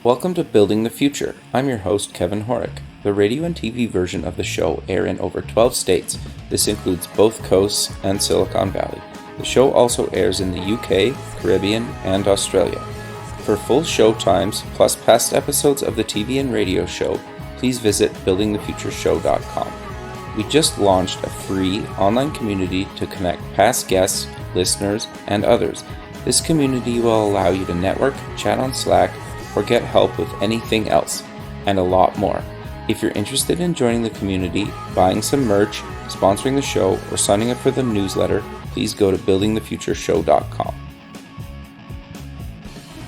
Welcome to Building the Future. I'm your host, Kevin Horick. The radio and TV version of the show air in over 12 states. This includes both coasts and Silicon Valley. The show also airs in the UK, Caribbean, and Australia. For full show times, plus past episodes of the TV and radio show, please visit buildingthefutureshow.com. We just launched a free online community to connect past guests, listeners, and others. This community will allow you to network, chat on Slack, or get help with anything else, and a lot more. If you're interested in joining the community, buying some merch, sponsoring the show, or signing up for the newsletter, please go to buildingthefutureshow.com.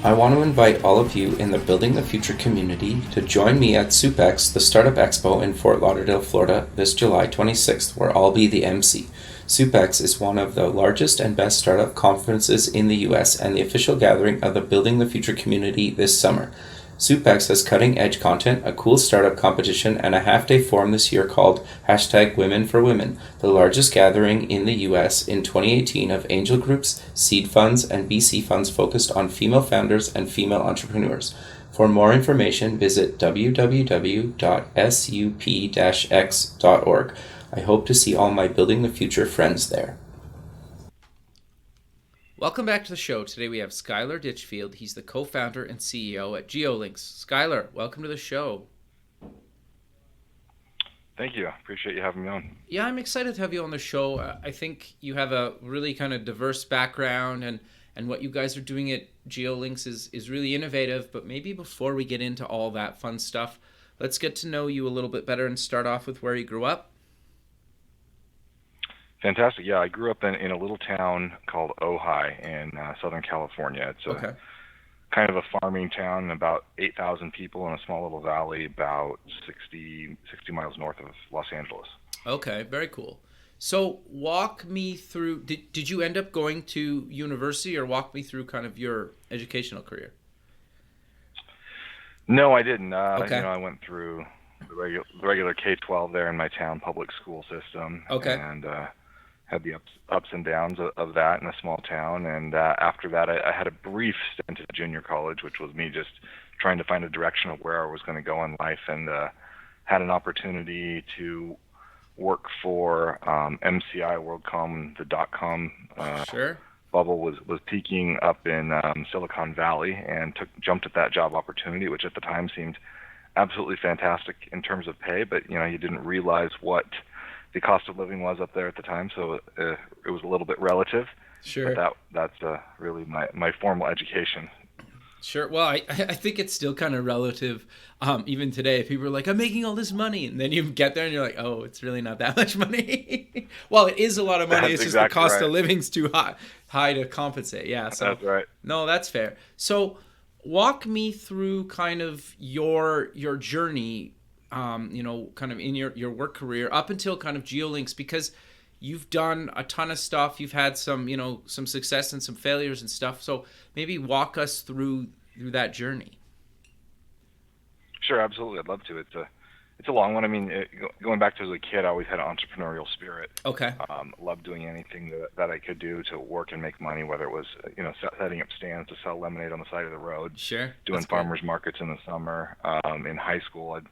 I want to invite all of you in the Building the Future community to join me at SUPEX, the Startup Expo in Fort Lauderdale, Florida, this July 26th, where I'll be the MC. SUPEX is one of the largest and best startup conferences in the US and the official gathering of the Building the Future community this summer. SUPEX has cutting-edge content, a cool startup competition, and a half-day forum this year called #WomenForWomen, the largest gathering in the US in 2018 of angel groups, seed funds, and VC funds focused on female founders and female entrepreneurs. For more information, visit www.sup-x.org. I hope to see all my Building the Future friends there. Welcome back to the show. Today we have Skyler Ditchfield. He's the co-founder and CEO at GeoLinks. Skyler, welcome to the show. Thank you. Appreciate you having me on. Yeah, I'm excited to have you on the show. I think you have a really kind of diverse background, and what you guys are doing at GeoLinks is really innovative. But maybe before we get into all that fun stuff, let's get to know you a little bit better and start off with where you grew up. Fantastic. Yeah, I grew up in a little town called Ojai in Southern California. It's kind of a farming town, about 8,000 people in a small little valley about 60 miles north of Los Angeles. Okay, very cool. So walk me through, did you end up going to university, or walk me through kind of your educational career? No, I didn't. Okay. I went through the regular K-12 there in my town public school system. Okay. And had the ups and downs of that in a small town. And after that, I had a brief stint at junior college, which was me just trying to find a direction of where I was going to go in life, and had an opportunity to work for MCI, WorldCom, the .com Sure. bubble was peaking up in Silicon Valley, and jumped at that job opportunity, which at the time seemed absolutely fantastic in terms of pay, but you didn't realize what the cost of living was up there at the time, so it was a little bit relative. Sure. But that's really my formal education. Sure. Well, I think it's still kind of relative. Even today, if people are like, I'm making all this money, and then you get there and you're like, oh, it's really not that much money. Well, it is a lot of money. That's it's exactly just the cost right. of living's too high to compensate. Yeah. So That's right. No, that's fair. So walk me through kind of your journey, kind of in your work career up until kind of GeoLinks, because you've done a ton of stuff. You've had some success and some failures and stuff. So maybe walk us through that journey. Sure, absolutely. I'd love to. It's a long one. I mean, going back to as a kid, I always had an entrepreneurial spirit. Okay. Loved doing anything that I could do to work and make money, whether it was setting up stands to sell lemonade on the side of the road, Sure. doing farmers markets in the summer. In high school, I'd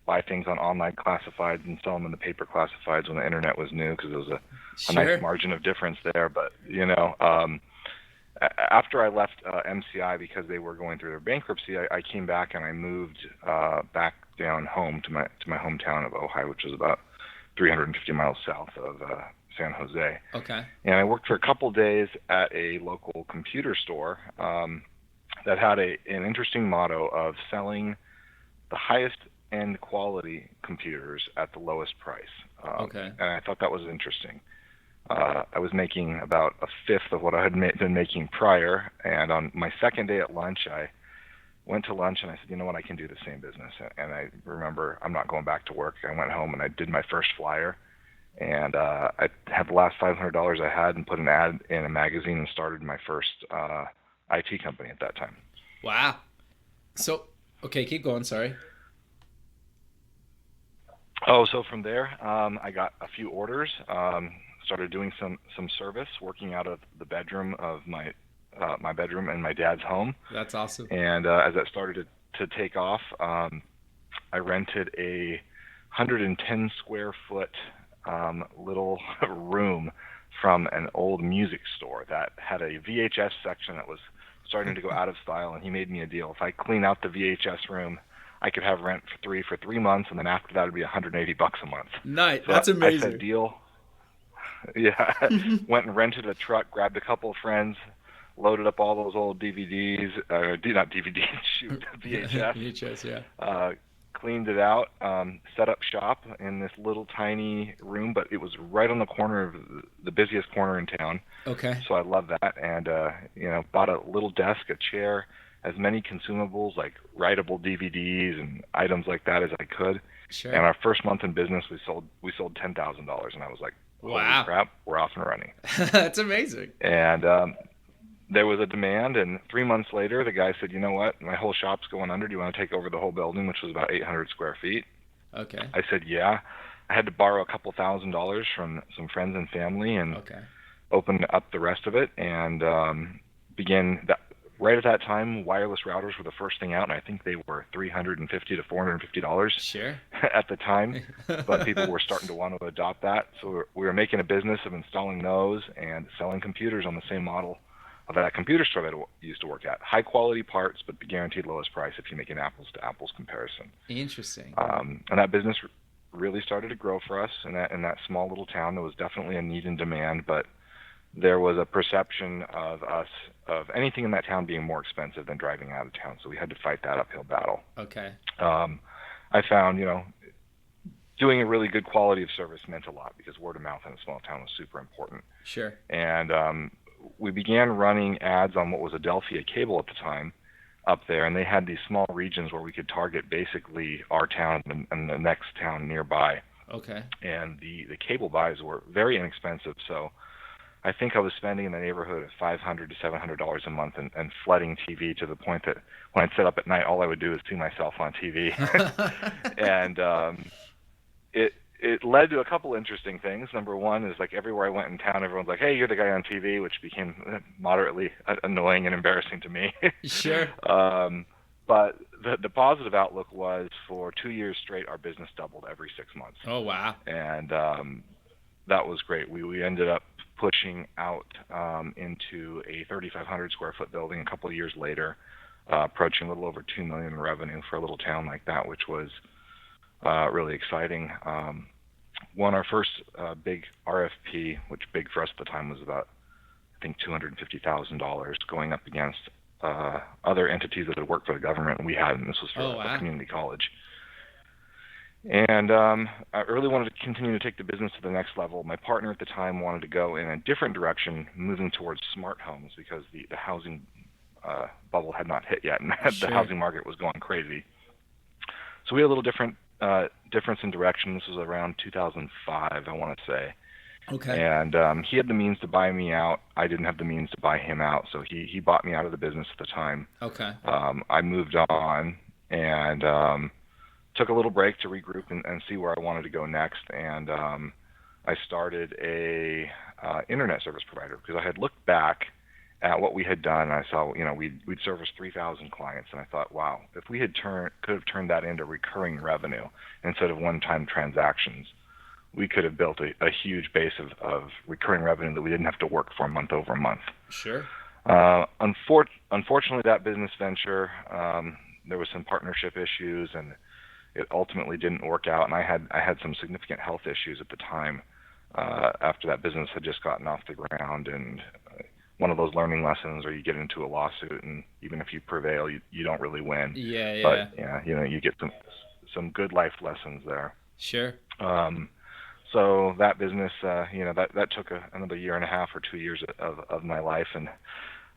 buy things on online classifieds and sell them in the paper classifieds when the internet was new, because there was a nice margin of difference there. But after I left MCI because they were going through their bankruptcy, I came back and I moved back down home to my hometown of Ojai, which is about 350 miles south of San Jose. Okay. And I worked for a couple days at a local computer store that had an interesting motto of selling the highest end quality computers at the lowest price. Okay. And I thought that was interesting. I was making about a fifth of what I had been making prior, and on my second day at lunch, I went to lunch and I said, you know what, I can do the same business. And I remember, I'm not going back to work. I went home and I did my first flyer, and I had the last $500 I had and put an ad in a magazine and started my first IT company at that time. Wow. So, okay, keep going, sorry. So from there, I got a few orders, started doing some service, working out of the bedroom of my bedroom in my dad's home. That's awesome. And as that started to take off, I rented a 110 square foot little room from an old music store that had a VHS section that was starting to go out of style, and he made me a deal. If I clean out the VHS room, I could have rent for 3 months, and then after that, it'd be $180 a month. Nice. So That's amazing. I said, deal. Yeah. Went and rented a truck, grabbed a couple of friends, loaded up all those old DVDs, not DVDs, shoot, VHS. VHS, yeah. Cleaned it out, set up shop in this little tiny room, but it was right on the corner of the busiest corner in town. Okay. So I love that, and bought a little desk, a chair, as many consumables like writable DVDs and items like that as I could. Sure. And our first month in business, we sold $10,000, and I was like, holy wow, crap, we're off and running. That's amazing. And there was a demand, and 3 months later, the guy said, you know what, my whole shop's going under. Do you want to take over the whole building, which was about 800 square feet? Okay. I said, yeah. I had to borrow a couple $1,000s from some friends and family and open up the rest of it, and began that. Right at that time, wireless routers were the first thing out, and I think they were $350 to $450 sure. at the time, but people were starting to want to adopt that. So we were making a business of installing those and selling computers on the same model of that computer store that I used to work at. High quality parts, but the guaranteed lowest price if you make an apples to apples comparison. Interesting. And that business really started to grow for us in that small little town. There was definitely a need and demand, but there was a perception of anything in that town being more expensive than driving out of town. So we had to fight that uphill battle. Okay. I found, doing a really good quality of service meant a lot because word of mouth in a small town was super important. Sure. And we began running ads on what was Adelphia Cable at the time up there, and they had these small regions where we could target basically our town and the next town nearby. Okay. And the cable buys were very inexpensive, so I think I was spending in the neighborhood of $500 to $700 a month and flooding TV to the point that when I'd sit up at night, all I would do is see myself on TV. And it led to a couple interesting things. Number one is, like, everywhere I went in town, everyone's like, hey, you're the guy on TV, which became moderately annoying and embarrassing to me. Sure. But the positive outlook was for 2 years straight, our business doubled every 6 months. Oh, wow. And that was great. We ended up pushing out into a 3,500 square foot building a couple of years later, approaching a little over $2 million in revenue for a little town like that, which was really exciting. Won our first big RFP, which big for us at the time was about, I think, $250,000, going up against other entities that had worked for the government, and we hadn't. This was for a community college. And I really wanted to continue to take the business to the next level. My partner at the time wanted to go in a different direction, moving towards smart homes, because the housing bubble had not hit yet, and the housing market was going crazy. So we had a little different difference in direction. This was around 2005, I want to say. Okay. And he had the means to buy me out. I didn't have the means to buy him out, so he bought me out of the business at the time. Okay. I moved on and took a little break to regroup and see where I wanted to go next. And I started a internet service provider because I had looked back at what we had done. I saw, we'd serviced 3,000 clients, and I thought, wow, if we had could have turned that into recurring revenue instead of one-time transactions, we could have built a huge base of recurring revenue that we didn't have to work for month over month. Sure. Unfortunately, that business venture, there was some partnership issues, and it ultimately didn't work out. And I had some significant health issues at the time after that business had just gotten off the ground. And one of those learning lessons where you get into a lawsuit, and even if you prevail, you don't really win. Yeah. But you get some good life lessons there. Sure. So that business, that took another year and a half or 2 years of my life and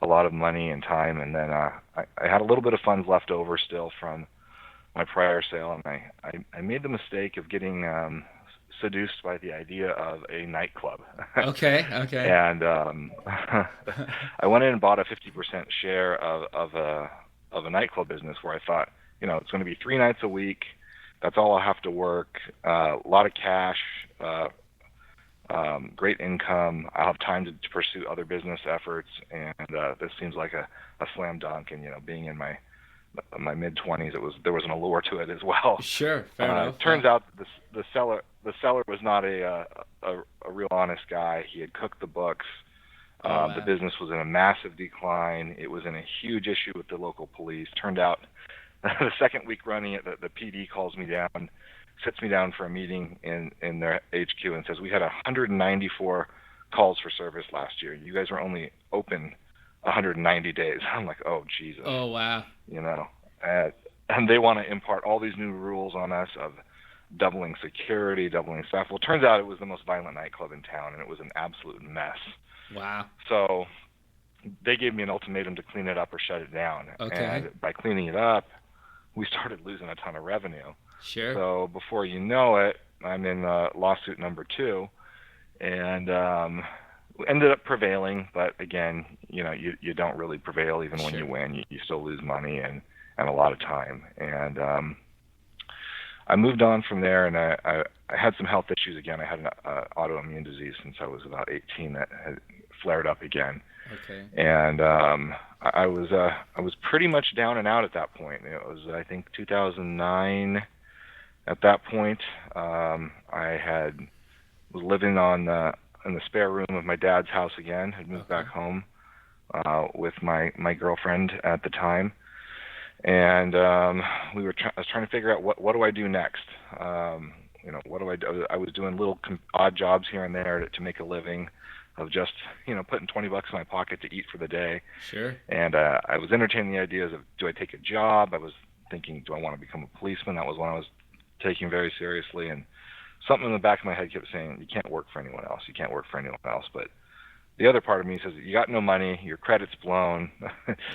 a lot of money and time. And then I had a little bit of funds left over still from my prior sale, and I made the mistake of getting seduced by the idea of a nightclub. Okay. And I went in and bought a 50% share of a nightclub business where I thought, it's going to be 3 nights a week. That's all I'll have to work. A lot of cash, great income. I'll have time to pursue other business efforts, and this seems like a slam dunk. And being in my my mid-20s, there was an allure to it as well. Sure, fair enough. It turns out the seller was not a real honest guy. He had cooked the books. Wow. The business was in a massive decline. It was in a huge issue with the local police. Turned out the second week running it, the PD calls me down, sits me down for a meeting in their HQ and says, we had 194 calls for service last year. You guys were only open 190 days. I'm like, oh, Jesus. Oh, wow. And they want to impart all these new rules on us of doubling security, doubling staff. Well, it turns out it was the most violent nightclub in town, and it was an absolute mess. Wow. So they gave me an ultimatum to clean it up or shut it down. Okay. And by cleaning it up, we started losing a ton of revenue. Sure. So before you know it, I'm in lawsuit number 2, and ended up prevailing. But again, you don't really prevail even when you win. You still lose money and a lot of time. And I moved on from there, and I had some health issues again. I had an autoimmune disease since I was about 18 that had flared up again. Okay. And I was pretty much down and out at that point. It was, I think, 2009. At that point, I was living in the spare room of my dad's house again. Had moved back home with my girlfriend at the time, and I was trying to figure out what do I do next. What do I do? I was doing little odd jobs here and there to make a living, of just putting $20 in my pocket to eat for the day. Sure. And I was entertaining the ideas of, do I take a job? I was thinking, do I want to become a policeman? That was one I was taking very seriously, and something in the back of my head kept saying, you can't work for anyone else. You can't work for anyone else. But the other part of me says, you got no money, your credit's blown,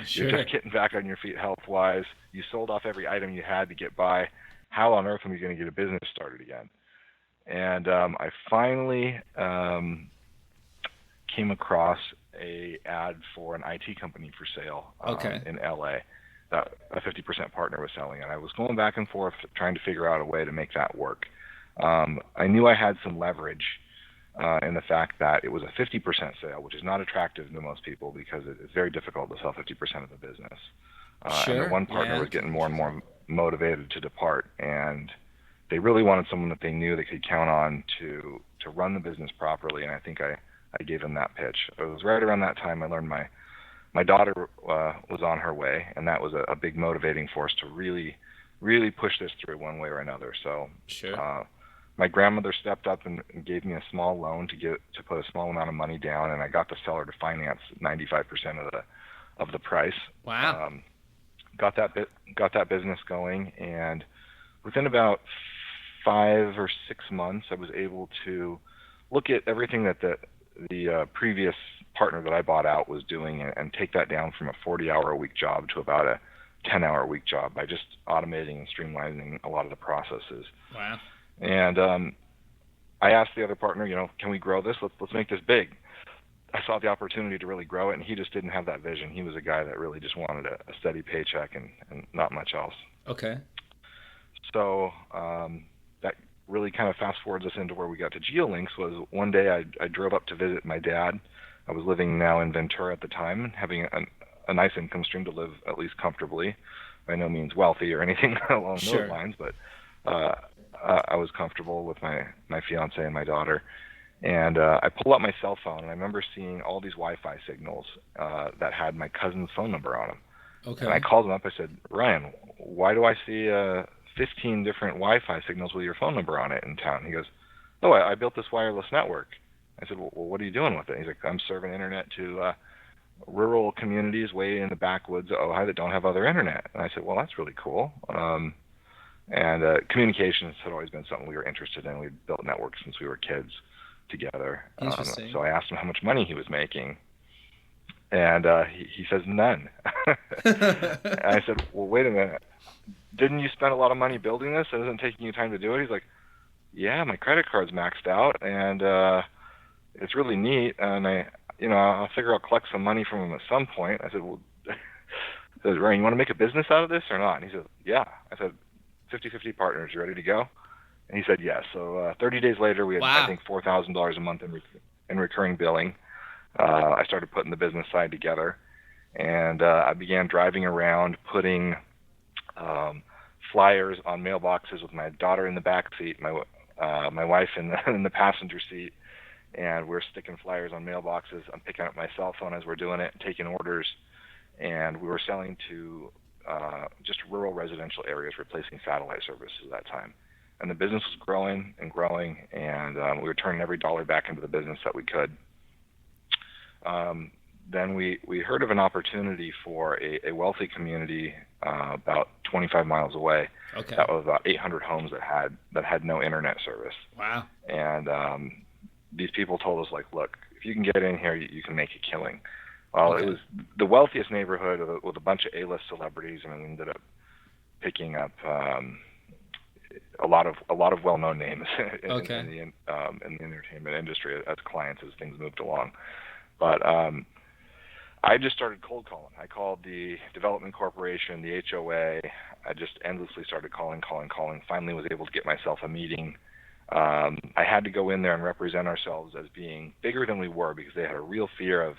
Sure. you're just getting back on your feet health-wise, you sold off every item you had to get by. How on earth am you going to get a business started again? And I finally came across a ad for an IT company for sale in LA that a 50% partner was selling, and I was going back and forth trying to figure out a way to make that work. I knew I had some leverage in the fact that it was a 50% sale, which is not attractive to most people because it's very difficult to sell 50% of the business. Sure. And the one partner was getting more and more motivated to depart, and they really wanted someone that they knew they could count on to run the business properly, and I think I gave them that pitch. It was right around that time I learned my daughter was on her way, and that was a big motivating force to really, really push this through one way or another. So Sure. My grandmother stepped up and gave me a small loan to put a small amount of money down, and I got the seller to finance 95% of the price. Wow. Got that business going, and within about 5 or 6 months, I was able to look at everything that the previous partner that I bought out was doing and take that down from a 40-hour-a-week job to about a 10-hour-a-week job by just automating and streamlining a lot of the processes. Wow. And I asked the other partner, can we grow this? Let's make this big. I saw the opportunity to really grow it, and he just didn't have that vision. He was a guy that really just wanted a steady paycheck and not much else. Okay. So that really kind of fast forwards us into where we got to GeoLinks. Was one day I drove up to visit my dad. I was living now in Ventura at the time, having a nice income stream to live at least comfortably. By no means wealthy or anything along Sure. those lines, but I was comfortable with my fiance and my daughter. And I pulled out my cell phone, and I remember seeing all these Wi-Fi signals that had my cousin's phone number on them. Okay. And I called him up. I said, Ryan, why do I see 15 different Wi-Fi signals with your phone number on it in town? He goes, oh, I built this wireless network. I said, well, what are you doing with it? He's like, I'm serving internet to rural communities way in the backwoods of Ohio that don't have other internet. And I said, well, that's really cool. And communications had always been something we were interested in. We'd built networks since we were kids together. Interesting. So I asked him how much money he was making. And he says, none. And I said, well, wait a minute. Didn't you spend a lot of money building this? It isn't taking you time to do it? He's like, yeah, my credit card's maxed out, and it's really neat. And I'll figure I'll collect some money from him at some point. I said, well, Ryan, you want to make a business out of this or not? And he said, yeah. I said, 50-50 partners, you ready to go? And he said yes. So 30 days later, we had, Wow. I think, $4,000 a month in recurring billing. I started putting the business side together, and I began driving around putting flyers on mailboxes with my daughter in the back seat, my wife in the passenger seat, and we're sticking flyers on mailboxes. I'm picking up my cell phone as we're doing it, taking orders, and we were selling to just rural residential areas, replacing satellite services at that time. And the business was growing and growing, and we were turning every dollar back into the business that we could. Then we heard of an opportunity for a wealthy community about 25 miles away. Okay. That was about 800 homes that had no internet service. Wow. And these people told us, like, look, if you can get in here, you can make a killing. Well, Okay. It was the wealthiest neighborhood with a bunch of A-list celebrities, and we ended up picking up a lot of well-known names in the entertainment industry as clients as things moved along. But I just started cold calling. I called the development corporation, the HOA. I just endlessly started calling. Finally was able to get myself a meeting. I had to go in there and represent ourselves as being bigger than we were, because they had a real fear of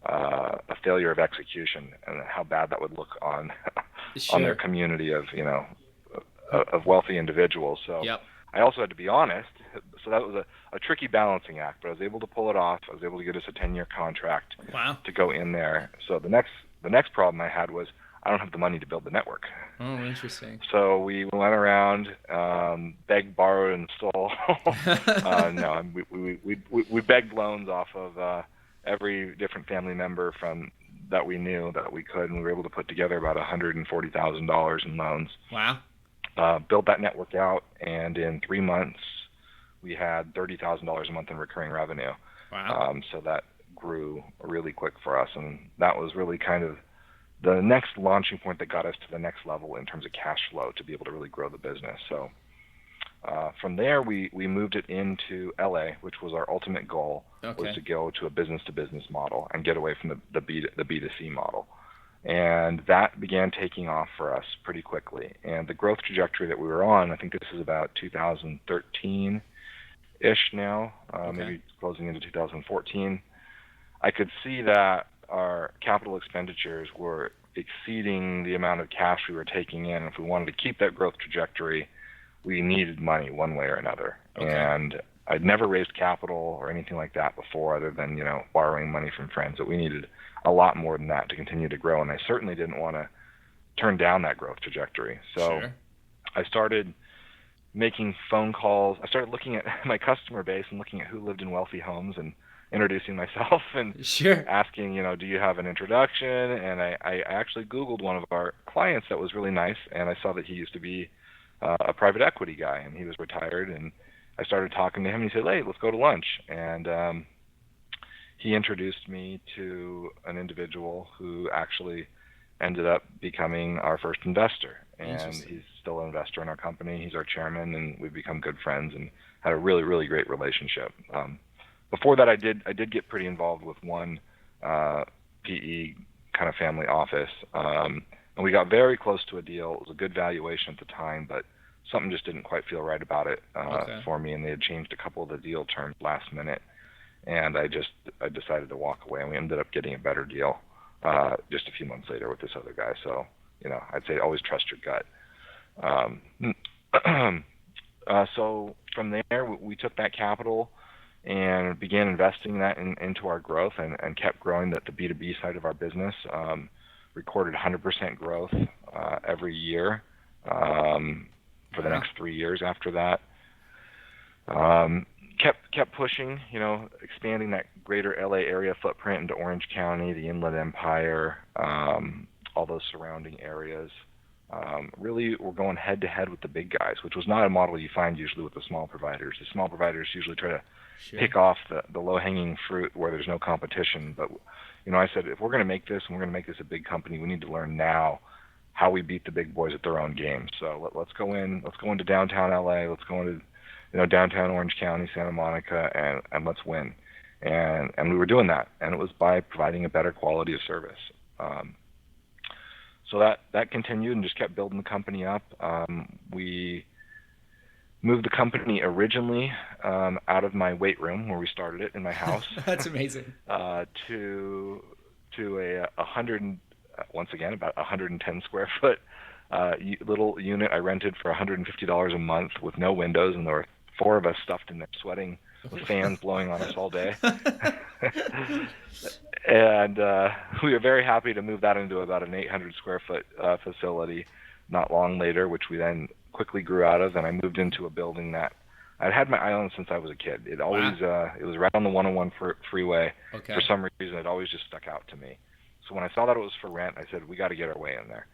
a failure of execution and how bad that would look on on their community of of wealthy individuals. So Yep. I also had to be honest. So that was a tricky balancing act, but I was able to pull it off. I was able to get us a 10-year contract Wow. to go in there. So the next problem I had was I don't have the money to build the network. Oh, interesting. So we went around, begged, borrowed, and stole. No, we begged loans off of every different family member that we knew that we could, and we were able to put together about $140,000 in loans. Wow. Build that network out, and in 3 months we had $30,000 a month in recurring revenue. Wow. So that grew really quick for us, and that was really kind of the next launching point that got us to the next level in terms of cash flow to be able to really grow the business. So from there, we moved it into LA, which was our ultimate goal, was to go to a business-to-business model and get away from the B2C model. And that began taking off for us pretty quickly. And the growth trajectory that we were on, I think this is about 2013-ish now, maybe closing into 2014, I could see that our capital expenditures were exceeding the amount of cash we were taking in. If we wanted to keep that growth trajectory, we needed money one way or another. Okay. And I'd never raised capital or anything like that before, other than borrowing money from friends. But we needed a lot more than that to continue to grow, and I certainly didn't want to turn down that growth trajectory. So I started making phone calls. I started looking at my customer base and looking at who lived in wealthy homes and introducing myself and asking, do you have an introduction? And I actually Googled one of our clients that was really nice, and I saw that he used to be a private equity guy, and he was retired. And I started talking to him, and he said, hey, let's go to lunch. And he introduced me to an individual who actually ended up becoming our first investor. And he's still an investor in our company. He's our chairman, and we've become good friends and had a really, really great relationship. Before that, I did get pretty involved with one PE kind of family office, and we got very close to a deal. It was a good valuation at the time, but something just didn't quite feel right about it for me, and they had changed a couple of the deal terms last minute. And I decided to walk away, and we ended up getting a better deal just a few months later with this other guy. So, I'd say always trust your gut. So from there, we took that capital and began investing that into our growth, and kept growing the B2B side of our business. Recorded 100% growth every year for the next 3 years after that. Kept pushing, expanding that greater LA area footprint into Orange County, the Inland Empire, all those surrounding areas. Really, we're going head-to-head with the big guys, which was not a model you find usually with the small providers. The small providers usually try to pick off the low-hanging fruit where there's no competition. But, I said, if we're going to make this, and we're going to make this a big company, we need to learn now how we beat the big boys at their own game. So let's go into downtown LA. Let's go into downtown Orange County, Santa Monica, and let's win. And we were doing that, and it was by providing a better quality of service. So that continued and just kept building the company up. We moved the company originally out of my weight room where we started it in my house. That's amazing. To a 100, once again, about 110 square foot little unit I rented for $150 a month with no windows, and there were 4 of us stuffed in there sweating with fans blowing on us all day. And we were very happy to move that into about an 800 square foot facility not long later, which we then quickly grew out of, and I moved into a building that I'd had my eye on since I was a kid. It always it was right on the 101 freeway. Okay. For some reason, it always just stuck out to me. So when I saw that it was for rent, I said, we got to get our way in there.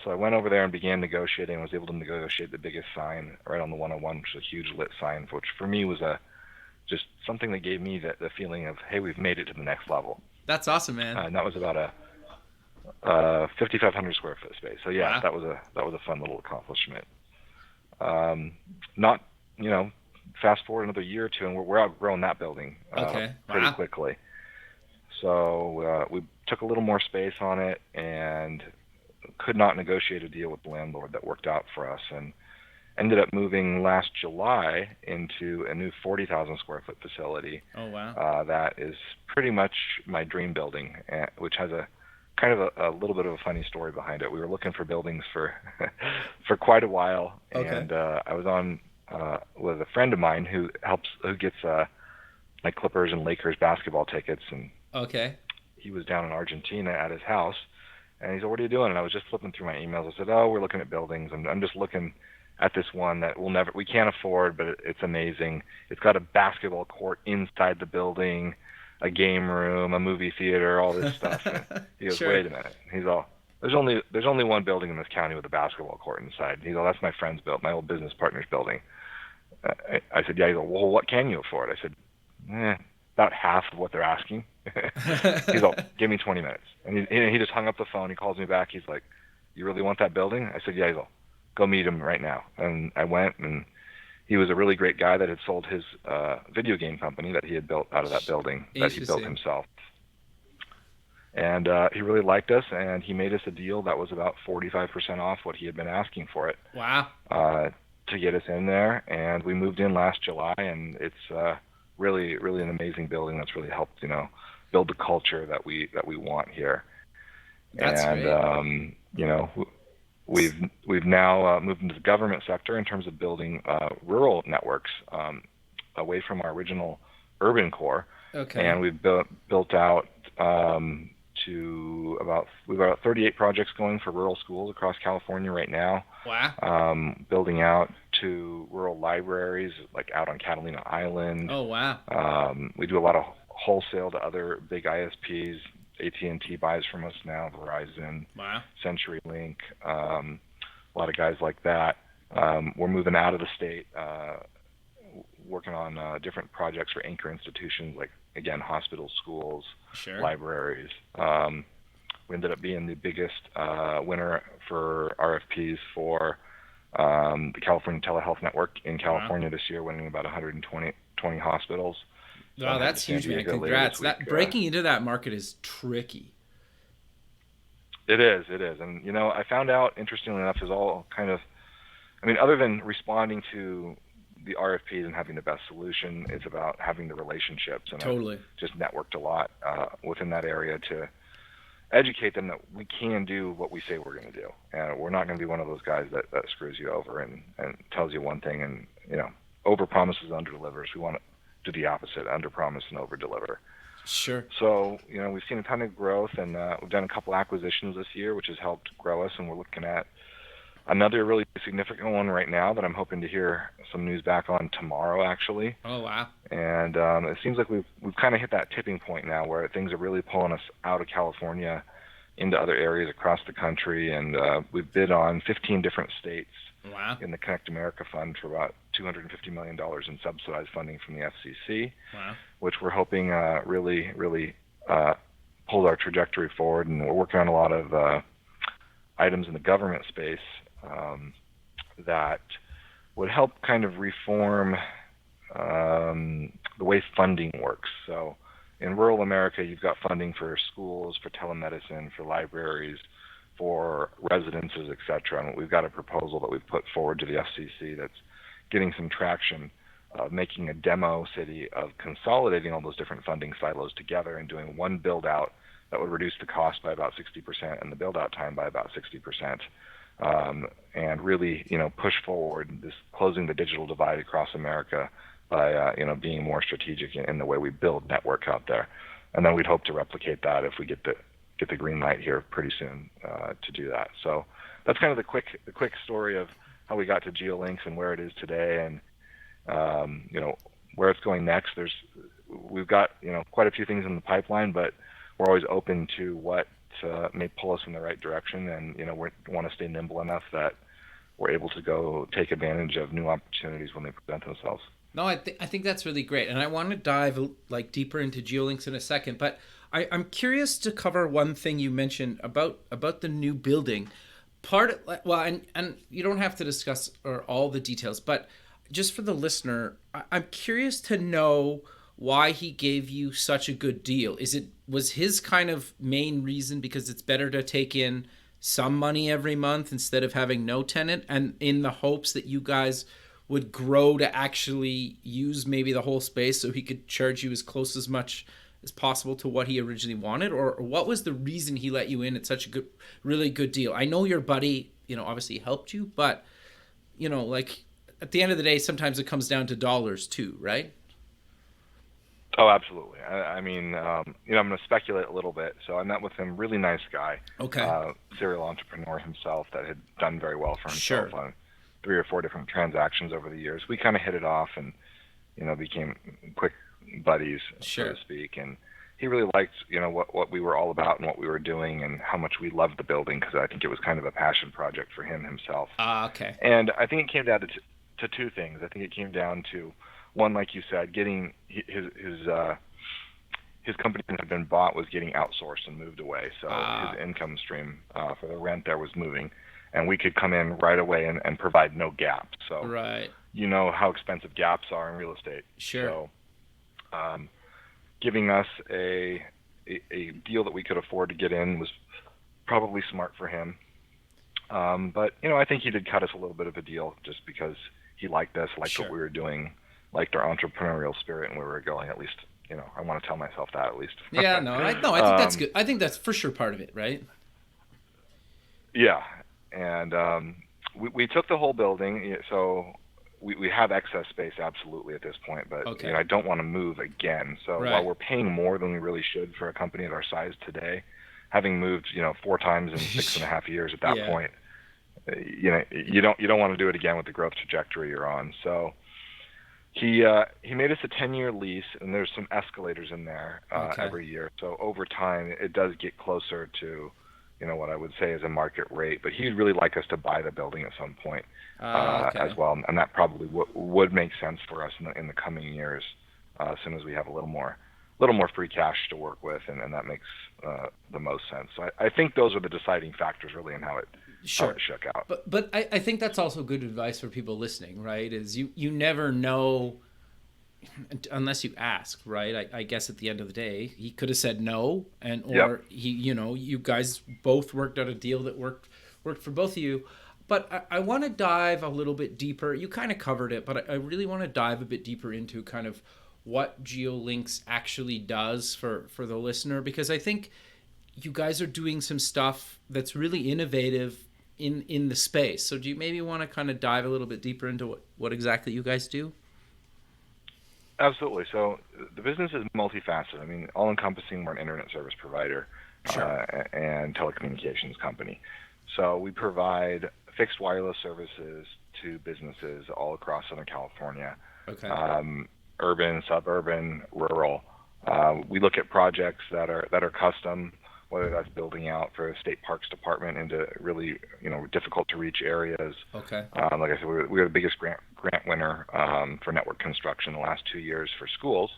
So I went over there and began negotiating. I was able to negotiate the biggest sign right on the 101, which is a huge lit sign, which for me was just something that gave me the feeling of, hey, we've made it to the next level. That's awesome, man. And that was about a 5,500 square foot space. So yeah, that was a fun little accomplishment. Not, fast forward another year or two, and we're outgrowing that building pretty quickly. So we took a little more space on it and could not negotiate a deal with the landlord that worked out for us, and ended up moving last July into a new 40,000 square foot facility. Oh, wow. That is pretty much my dream building, which has a kind of a little bit of a funny story behind it. We were looking for buildings for for quite a while, and I was on with a friend of mine who gets like Clippers and Lakers basketball tickets, and he was down in Argentina at his house, and he said, "What are you doing?" And I was just flipping through my emails. I said, "Oh, we're looking at buildings, and I'm just looking at this one that we can't afford, but it's amazing. It's got a basketball court inside the building, a game room, a movie theater, all this stuff." And he goes, "Wait a minute." He's all, "There's only one building in this county with a basketball court inside." He's all, "That's my friend's my old business partner's building." I said, "Yeah." He's all, "Well, what can you afford?" I said, "About half of what they're asking." He's all, "Give me 20 minutes." And he just hung up the phone. He calls me back. He's like, "You really want that building?" I said, "Yeah." He's all, "Go meet him right now." And I went, and he was a really great guy that had sold his video game company that he had built out of that building that he built himself. And he really liked us, and he made us a deal that was about 45% off what he had been asking for it. Wow. To get us in there, and we moved in last July, and it's really, really an amazing building that's really helped, build the culture that we want here. That's great. We've now moved into the government sector in terms of building rural networks away from our original urban core. Okay. And we've built out we've got 38 projects going for rural schools across California right now. Wow. Building out to rural libraries like out on Catalina Island. Oh, wow. We do a lot of wholesale to other big ISPs. AT&T buys from us now, Verizon, CenturyLink, a lot of guys like that. We're moving out of the state, working on different projects for anchor institutions like, again, hospitals, schools, libraries. We ended up being the biggest winner for RFPs for the California Telehealth Network in California this year, winning about 120 hospitals. Wow, that's huge, man. Congrats. Breaking into that market is tricky. It is. And, I found out, interestingly enough, is all kind of, other than responding to the RFPs and having the best solution, it's about having the relationships. And totally. I've just networked a lot within that area to educate them that we can do what we say we're going to do. And we're not going to be one of those guys that screws you over and tells you one thing and, over promises, under delivers. We want to do the opposite, under promise and over deliver. Sure. So, we've seen a ton of growth, and we've done a couple acquisitions this year, which has helped grow us, and we're looking at another really significant one right now that I'm hoping to hear some news back on tomorrow, actually. Oh, wow. And it seems like we've kind of hit that tipping point now where things are really pulling us out of California into other areas across the country, and we've bid on 15 different states in the Connect America Fund for about $250 million in subsidized funding from the FCC, which we're hoping really, really pulls our trajectory forward. And we're working on a lot of items in the government space that would help kind of reform the way funding works. So in rural America, you've got funding for schools, for telemedicine, for libraries, for residences, et cetera. And we've got a proposal that we've put forward to the FCC that's getting some traction, making a demo city of consolidating all those different funding silos together and doing one build-out that would reduce the cost by about 60% and the build-out time by about 60%. and really, push forward this closing the digital divide across America by, being more strategic in the way we build network out there. And then we'd hope to replicate that if we get the green light here pretty soon to do that. So that's kind of the quick story of how we got to GeoLinks and where it is today, and where it's going next. We've got quite a few things in the pipeline, but we're always open to what may pull us in the right direction, and we want to stay nimble enough that we're able to go take advantage of new opportunities when they present themselves. No, I think that's really great, and I want to dive deeper into GeoLinks in a second, but I'm curious to cover one thing you mentioned about the new building. And you don't have to discuss all the details, but just for the listener, I'm curious to know why he gave you such a good deal. Was his kind of main reason because it's better to take in some money every month instead of having no tenant, and in the hopes that you guys would grow to actually use maybe the whole space so he could charge you as close as much as possible to what he originally wanted? Or what was the reason he let you in at such a really good deal? I know your buddy, obviously helped you, but, at the end of the day, sometimes it comes down to dollars too, right? Oh, absolutely. I mean, I'm going to speculate a little bit. So I met with him, really nice guy. Okay. Serial entrepreneur himself that had done very well for himself on 3 or 4 different transactions over the years. We kind of hit it off and, became quick buddies, so to speak. And he really liked, what we were all about and what we were doing and how much we loved the building, because I think it was kind of a passion project for him himself. Okay. And I think it came down to 2 things. I think it came down to, one, like you said, getting his company that had been bought was getting outsourced and moved away. So his income stream for the rent there was moving, and we could come in right away and provide no gaps. So right. You know how expensive gaps are in real estate. Sure. So giving us a deal that we could afford to get in was probably smart for him. But I think he did cut us a little bit of a deal just because he liked us, liked what we were doing, liked our entrepreneurial spirit and where we were going. At least, I want to tell myself that at least. Yeah, I think that's good. I think that's for sure part of it, right? Yeah, and we took the whole building, so we have excess space absolutely at this point. But I don't want to move again. So while we're paying more than we really should for a company at our size today, having moved 4 times in 6.5 years at that point, you don't want to do it again with the growth trajectory you're on. So he made us a 10-year lease, and there's some escalators in there every year. So over time, it does get closer to what I would say is a market rate. But he'd really like us to buy the building at some point as well, and that probably would make sense for us in the coming years, as soon as we have a little more free cash to work with, and that makes the most sense. So I think those are the deciding factors really in how it shook out. But I think that's also good advice for people listening, right? Is you never know unless you ask, right? I guess at the end of the day, he could have said no, he, you guys both worked out a deal that worked for both of you. But I want to dive a little bit deeper. You kind of covered it, but I really want to dive a bit deeper into kind of what GeoLinks actually does for the listener, because I think you guys are doing some stuff that's really innovative in the space. So do you maybe want to kind of dive a little bit deeper into what exactly you guys do? Absolutely. So the business is multifaceted. I mean, all-encompassing, we're an internet service provider and telecommunications company. So we provide fixed wireless services to businesses all across Southern California. Okay. Urban, suburban, rural. We look at projects that are custom, whether that's building out for a state parks department into really difficult to reach areas. Okay. Like I said, we were the biggest grant winner for network construction the last 2 years for schools,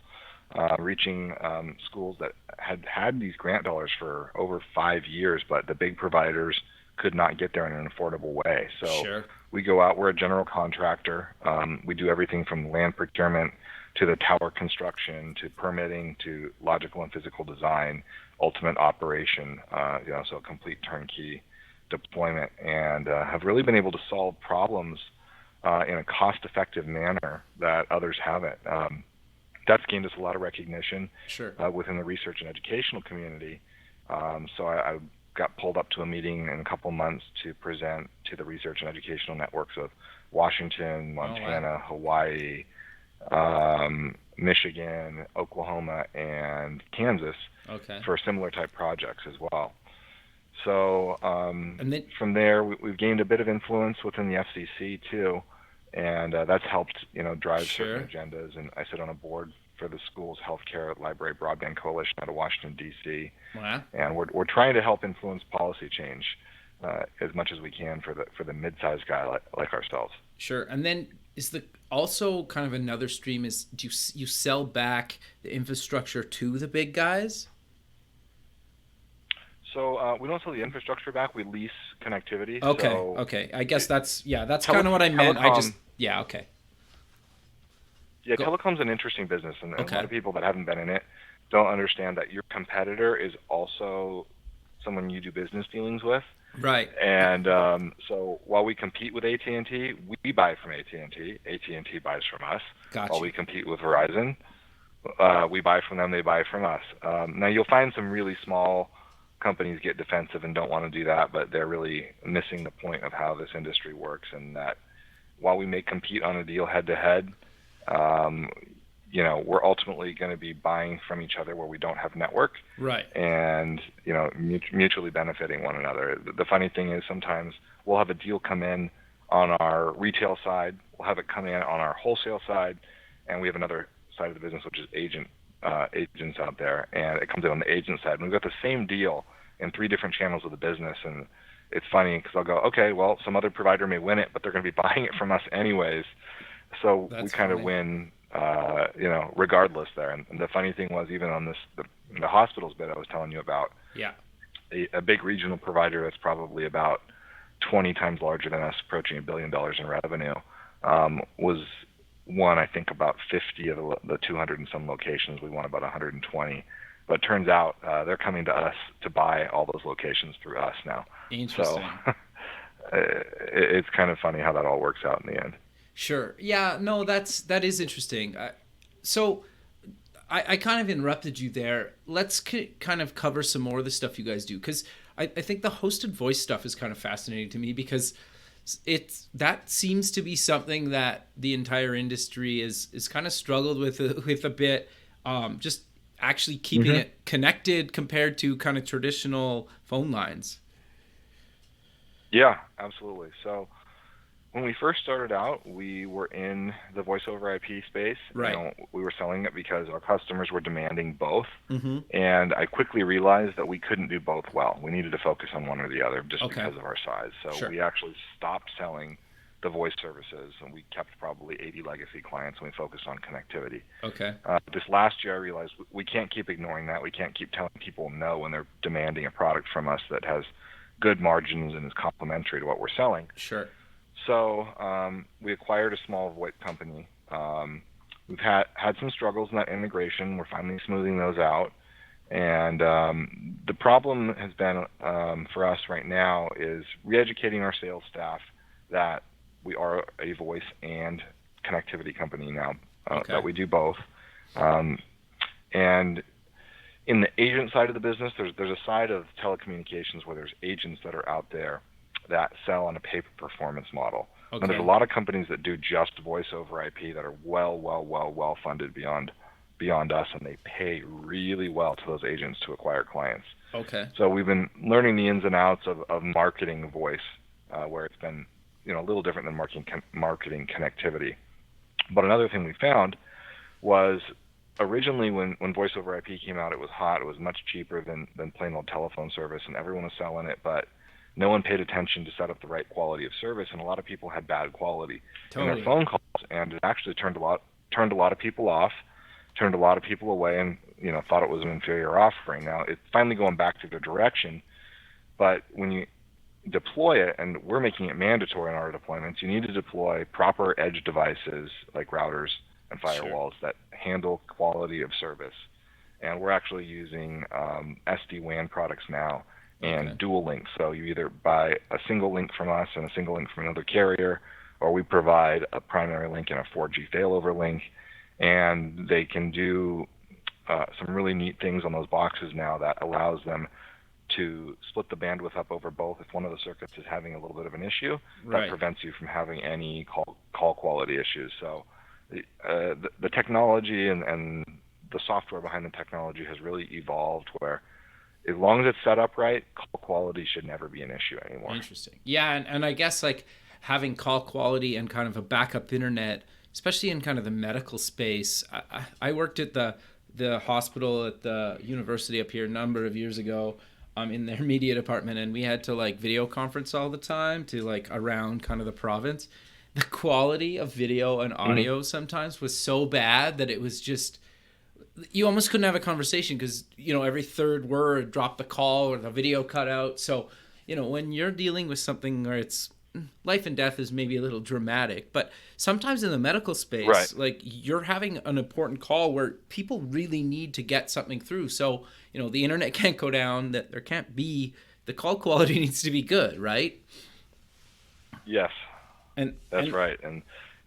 reaching schools that had these grant dollars for over 5 years, but the big providers could not get there in an affordable way. So we go out, we're a general contractor. We do everything from land procurement to the tower construction, to permitting, to logical and physical design, ultimate operation, so a complete turnkey deployment, and have really been able to solve problems in a cost-effective manner that others haven't. That's gained us a lot of recognition within the research and educational community. So got pulled up to a meeting in a couple months to present to the research and educational networks of Washington, Montana, Hawaii, Michigan, Oklahoma, and Kansas for similar type projects as well. So and then, from there, we've gained a bit of influence within the FCC too, and that's helped, drive certain agendas. And I sit on a board for the school's healthcare library broadband coalition out of Washington D.C. Wow. And we're trying to help influence policy change as much as we can for the mid-sized guy like ourselves. Sure. And then is also kind of another stream is, do you sell back the infrastructure to the big guys? So we don't sell the infrastructure back. We lease connectivity. Okay. I guess that's kind of what I meant. Telecom, okay. Yeah, telecom's an interesting business, and a lot of people that haven't been in it don't understand that your competitor is also someone you do business dealings with. Right. And so while we compete with AT&T, we buy from AT&T. AT&T buys from us. Gotcha. While we compete with Verizon, we buy from them, they buy from us. Now you'll find some really small companies get defensive and don't want to do that, but they're really missing the point of how this industry works, and that while we may compete on a deal head-to-head, we're ultimately going to be buying from each other where we don't have network, right? And mutually benefiting one another. The funny thing is sometimes we'll have a deal come in on our retail side, we'll have it come in on our wholesale side, and we have another side of the business which is agents out there, and it comes in on the agent side. And we've got the same deal in 3 different channels of the business, and it's funny because I'll go, okay, well, some other provider may win it, but they're going to be buying it from us anyways. So we kind of win, regardless there. And the funny thing was, even on the hospitals bit I was telling you about, a big regional provider that's probably about 20 times larger than us, approaching $1 billion in revenue, was won, I think, about 50 of the 200 and some locations. We won about 120. But it turns out they're coming to us to buy all those locations through us now. Interesting. So it's kind of funny how that all works out in the end. Sure. Yeah, no, that is interesting. So I kind of interrupted you there. Let's kind of cover some more of the stuff you guys do, because I think the hosted voice stuff is kind of fascinating to me, because that seems to be something that the entire industry is kind of struggled with a bit, just actually keeping it connected compared to kind of traditional phone lines. Yeah, absolutely. So when we first started out, we were in the voice over IP space. Right. We were selling it because our customers were demanding both. Mm-hmm. And I quickly realized that we couldn't do both well. We needed to focus on one or the other just because of our size. So we actually stopped selling the voice services, and we kept probably 80 legacy clients, and we focused on connectivity. Okay. This last year, I realized we can't keep ignoring that. We can't keep telling people no when they're demanding a product from us that has good margins and is complementary to what we're selling. Sure. So we acquired a small VoIP company. We've had some struggles in that integration. We're finally smoothing those out. And the problem has been for us right now is re-educating our sales staff that we are a voice and connectivity company now, that we do both. And in the agent side of the business, there's a side of telecommunications where there's agents that are out there that sell on a pay-per-performance model. Okay. And there's a lot of companies that do just voice over IP that are well funded beyond us, and they pay really well to those agents to acquire clients. Okay. So we've been learning the ins and outs of marketing voice, where it's been a little different than marketing connectivity. But another thing we found was originally when voice over IP came out, it was hot. It was much cheaper than plain old telephone service, and everyone was selling it, but no one paid attention to set up the right quality of service, and a lot of people had bad quality in their phone calls, and it actually turned a lot of people off, turned a lot of people away, and thought it was an inferior offering. Now it's finally going back to the direction, but when you deploy it, and we're making it mandatory in our deployments, you need to deploy proper edge devices like routers and firewalls that handle quality of service. And we're actually using SD-WAN products now and dual links. So you either buy a single link from us and a single link from another carrier, or we provide a primary link and a 4G failover link, and they can do some really neat things on those boxes now that allows them to split the bandwidth up over both if one of the circuits is having a little bit of an issue. Right. That prevents you from having any call quality issues. So the technology and the software behind the technology has really evolved where as long as it's set up right, call quality should never be an issue anymore. Interesting. Yeah, and I guess like having call quality and kind of a backup internet, especially in kind of the medical space. I worked at the hospital at the university up here a number of years ago in their media department, and we had to like video conference all the time to like around kind of the province. The quality of video and audio sometimes was so bad that it was just, you almost couldn't have a conversation because, every third word dropped the call or the video cut out. So, when you're dealing with something where it's life and death is maybe a little dramatic, but sometimes in the medical space, right, like you're having an important call where people really need to get something through. So, the internet can't go down, that there can't be, the call quality needs to be good, right? Yes. That's right. And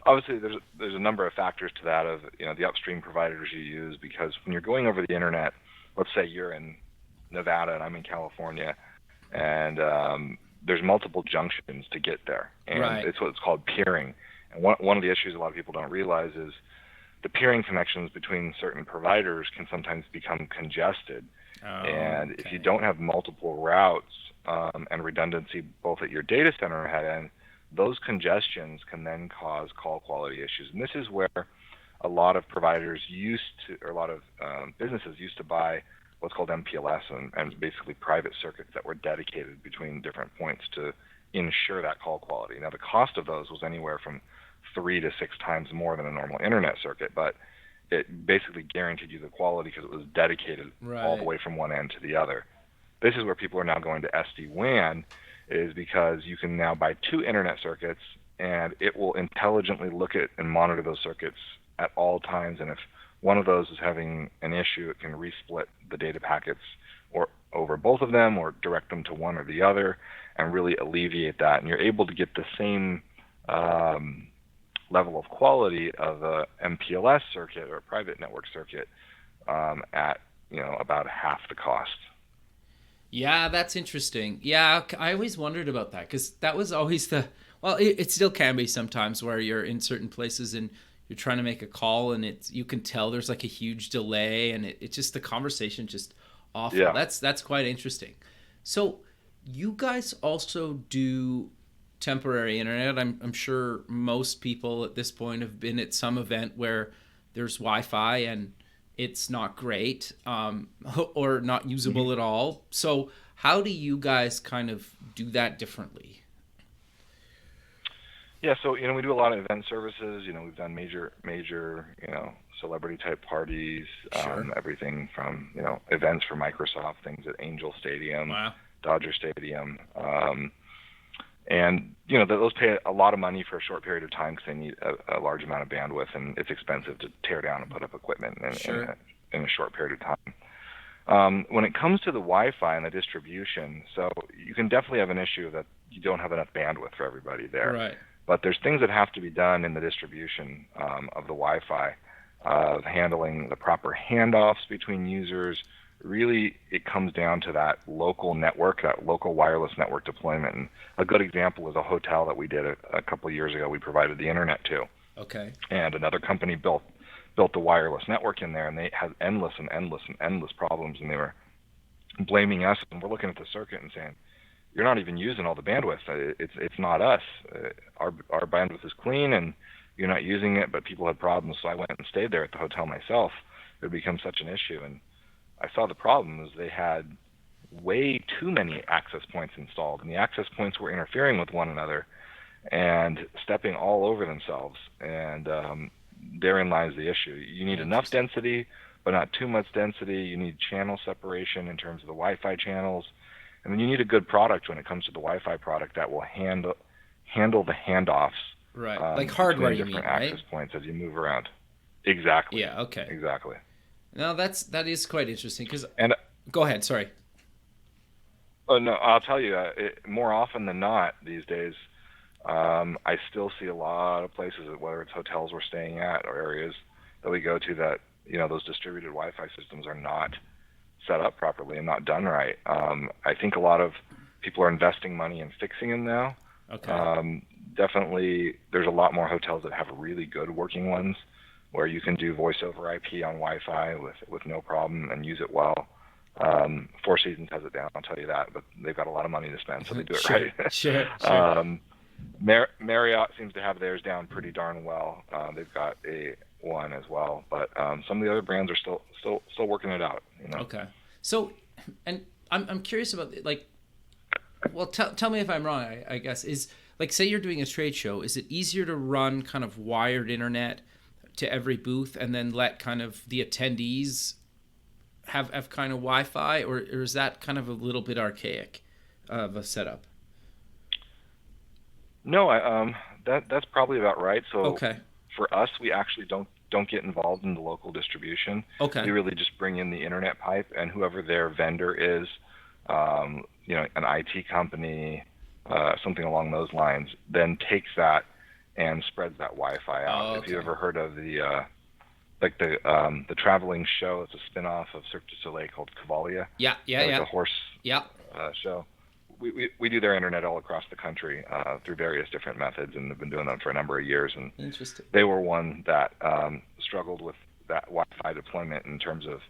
obviously there's a number of factors to that of, the upstream providers you use, because when you're going over the internet, let's say you're in Nevada and I'm in California, and there's multiple junctions to get there. And right, it's what's called peering. And one of the issues a lot of people don't realize is the peering connections between certain providers can sometimes become congested. And if you don't have multiple routes and redundancy both at your data center head end, those congestions can then cause call quality issues. And this is where a lot of providers or a lot of businesses used to buy what's called MPLS and basically private circuits that were dedicated between different points to ensure that call quality. Now, the cost of those was anywhere from 3 to 6 times more than a normal internet circuit, but it basically guaranteed you the quality because it was dedicated all the way from one end to the other. This is where people are now going to SD-WAN, is because you can now buy 2 internet circuits and it will intelligently look at and monitor those circuits at all times. And if one of those is having an issue, it can resplit the data packets or over both of them or direct them to one or the other and really alleviate that. And you're able to get the same level of quality of a MPLS circuit or a private network circuit at about half the cost. Yeah, that's interesting. Yeah, I always wondered about that because that was always it still can be sometimes where you're in certain places and you're trying to make a call and you can tell there's like a huge delay and it's just the conversation just awful. Yeah. That's quite interesting. So you guys also do temporary internet. I'm sure most people at this point have been at some event where there's Wi-Fi and it's not great or not usable at all. So how do you guys kind of do that differently? Yeah, so we do a lot of event services. We've done major celebrity type parties, Sure. Everything from events for Microsoft, things at Angel Stadium, Wow. Dodger Stadium, and those pay a lot of money for a short period of time because they need a large amount of bandwidth, and it's expensive to tear down and put up equipment in a short period of time. When it comes to the Wi-Fi and the distribution, so you can definitely have an issue that you don't have enough bandwidth for everybody there. Right. But there's things that have to be done in the distribution of the Wi-Fi, of handling the proper handoffs between users. Really, it comes down to that local network, that local wireless network deployment. And a good example is a hotel that we did a couple of years ago. We provided the internet to. Okay. And another company built the wireless network in there, and they had endless problems, and they were blaming us. And we're looking at the circuit and saying, "You're not even using all the bandwidth. It's not us. Our bandwidth is clean, and you're not using it." But people had problems, so I went and stayed there at the hotel myself. It had become such an issue, and I saw the problem is they had way too many access points installed, and the access points were interfering with one another and stepping all over themselves. And therein lies the issue. You need enough density, but not too much density. You need channel separation in terms of the Wi-Fi channels. And then you need a good product when it comes to the Wi-Fi product that will handle the handoffs. Right, like hardware, you mean, right? Different access points as you move around. Exactly. Yeah. Okay. Exactly. No, that is quite interesting. Go ahead. Sorry. Oh no, I'll tell you. More often than not these days, I still see a lot of places, whether it's hotels we're staying at or areas that we go to, that those distributed Wi-Fi systems are not set up properly and not done right. I think a lot of people are investing money in fixing them now. Okay. Definitely, there's a lot more hotels that have really good working ones where you can do voice over IP on Wi-Fi with no problem and use it well. Four Seasons has it down, I'll tell you that, but they've got a lot of money to spend, so they do it Sure, right. sure. Marriott seems to have theirs down pretty darn well. They've got a one as well, but some of the other brands are still working it out. Okay. So, and I'm curious about like, well, tell me if I'm wrong. I guess is like, say you're doing a trade show. Is it easier to run kind of wired internet to every booth and then let kind of the attendees have kind of Wi-Fi, or is that kind of a little bit archaic of a setup? No, that's probably about right. So Okay. for us, we actually don't get involved in the local distribution. Okay. We really just bring in the internet pipe, and whoever their vendor is, an IT company, something along those lines, then takes that and spreads that Wi-Fi out. Oh, okay. If you ever heard of the traveling show, it's a spin-off of Cirque du Soleil called Cavalia. Yeah. The horse Yeah. show. We do their internet all across the country through various different methods, and have been doing them for a number of years. And Interesting. they were one that struggled with that Wi-Fi deployment in terms of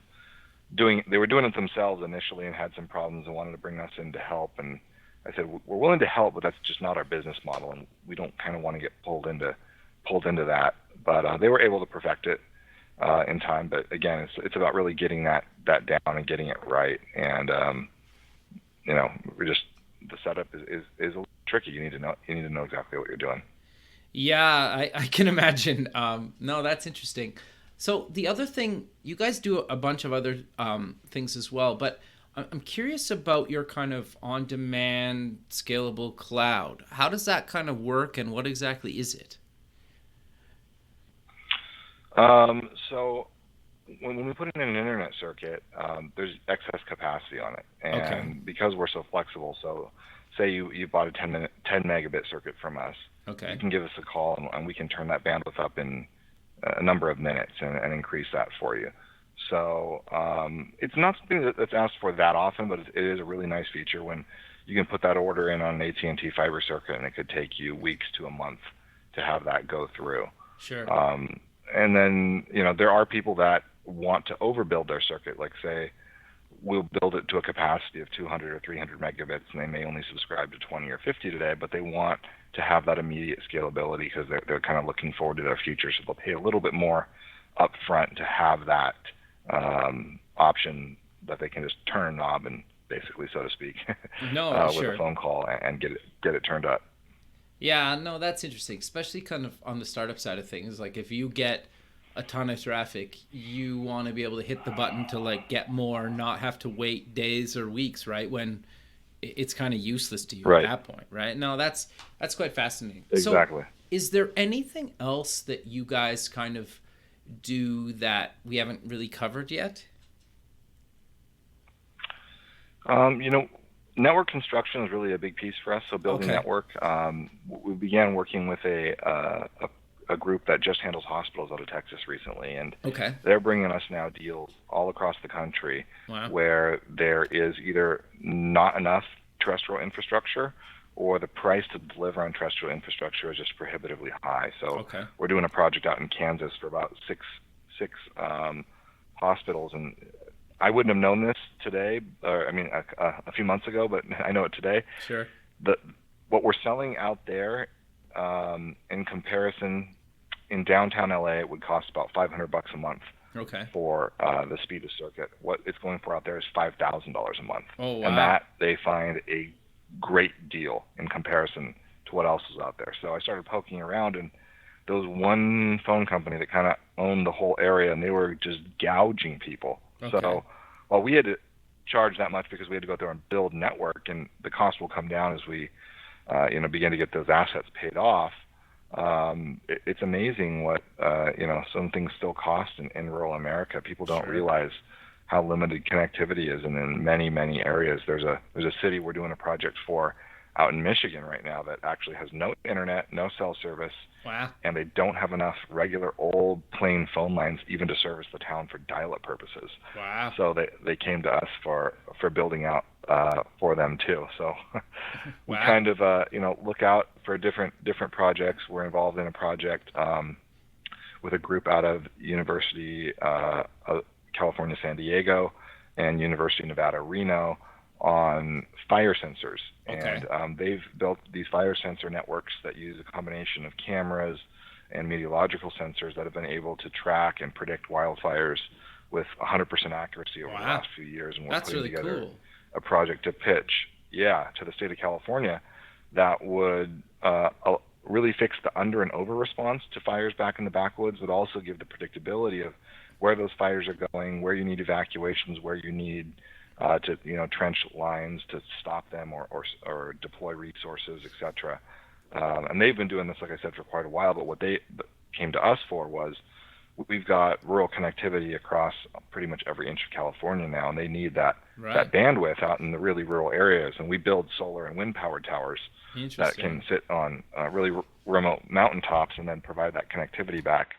they were doing it themselves initially and had some problems and wanted to bring us in to help. And I said, we're willing to help, but that's just not our business model, and we don't kind of want to get pulled into that. But they were able to perfect it in time. But again, it's about really getting that down and getting it right. And the setup is a little tricky. You need to know exactly what you're doing. Yeah, I can imagine. No, that's interesting. So the other thing, you guys do a bunch of other things as well, but I'm curious about your kind of on-demand scalable cloud. How does that kind of work, and what exactly is it? So when we put in an internet circuit, there's excess capacity on it, and because we're so flexible, so say you bought a 10 megabit circuit from us, Okay. you can give us a call, and we can turn that bandwidth up in a number of minutes and increase that for you. So it's not something that's asked for that often, but it is a really nice feature when you can put that order in on an AT&T fiber circuit, and it could take you weeks to a month to have that go through. Sure. And then, there are people that want to overbuild their circuit. Like, say, we'll build it to a capacity of 200 or 300 megabits, and they may only subscribe to 20 or 50 today, but they want to have that immediate scalability because they're kind of looking forward to their future, so they'll pay a little bit more up front to have that option that they can just turn a knob and basically, so to speak, No, with sure. a phone call and get it turned up. Yeah, no, that's interesting, especially kind of on the startup side of things. Like if you get a ton of traffic, you want to be able to hit the button to like get more, not have to wait days or weeks, right? When it's kind of useless to you Right. at that point, right? No, that's quite fascinating. Exactly. So is there anything else that you guys kind of do that we haven't really covered yet? Network construction is really a big piece for us. So building Okay. network, we began working with a group that just handles hospitals out of Texas recently, and Okay. they're bringing us now deals all across the country Wow. where there is either not enough terrestrial infrastructure or the price to deliver on terrestrial infrastructure is just prohibitively high. So Okay. we're doing a project out in Kansas for about six hospitals, and I wouldn't have known this today, a few months ago, but I know it today. Sure. What we're selling out there, in comparison, in downtown LA, it would cost about $500 a month Okay. for the speed of circuit. What it's going for out there is $5,000 a month, Oh, wow. and that they find a great deal in comparison to what else is out there. So I started poking around, and there was one phone company that kind of owned the whole area, and they were just gouging people. Okay. So while we had to charge that much because we had to go there and build network, and the cost will come down as we begin to get those assets paid off, it's amazing what some things still cost in rural America. People don't Sure. realize how limited connectivity is, and in many areas there's a city we're doing a project for out in Michigan right now that actually has no internet, no cell service. Wow. And they don't have enough regular old plain phone lines even to service the town for dial-up purposes. Wow. So they came to us for building out for them too. So we Wow. kind of look out for different projects. We're involved in a project with a group out of University of California, San Diego, and University of Nevada, Reno, on fire sensors. Okay. And they've built these fire sensor networks that use a combination of cameras and meteorological sensors that have been able to track and predict wildfires with 100% accuracy over the last few years. And we're That's putting really together cool. a project to pitch, to the state of California that would really fix the under and over response to fires back in the backwoods, but also give the predictability of where those fires are going, where you need evacuations, where you need to trench lines to stop them or deploy resources, etc. And they've been doing this, like I said, for quite a while. But what they came to us for was, we've got rural connectivity across pretty much every inch of California now, and they need that bandwidth out in the really rural areas. And we build solar and wind powered towers that can sit on really remote mountaintops and then provide that connectivity back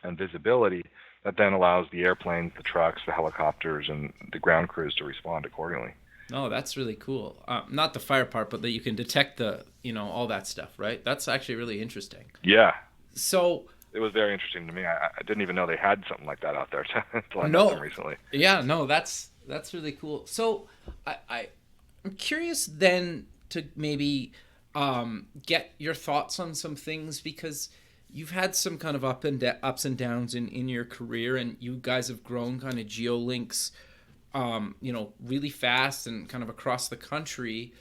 and visibility that then allows the airplanes, the trucks, the helicopters, and the ground crews to respond accordingly. Oh, that's really cool. Not the fire part, but that you can detect all that stuff, right? That's actually really interesting. Yeah. So it was very interesting to me. I didn't even know they had something like that out there until I met them recently. Yeah, no, that's really cool. So I'm curious then to maybe get your thoughts on some things, because you've had some kind of ups and downs in your career, and you guys have grown kind of GeoLinks, really fast and kind of across the country.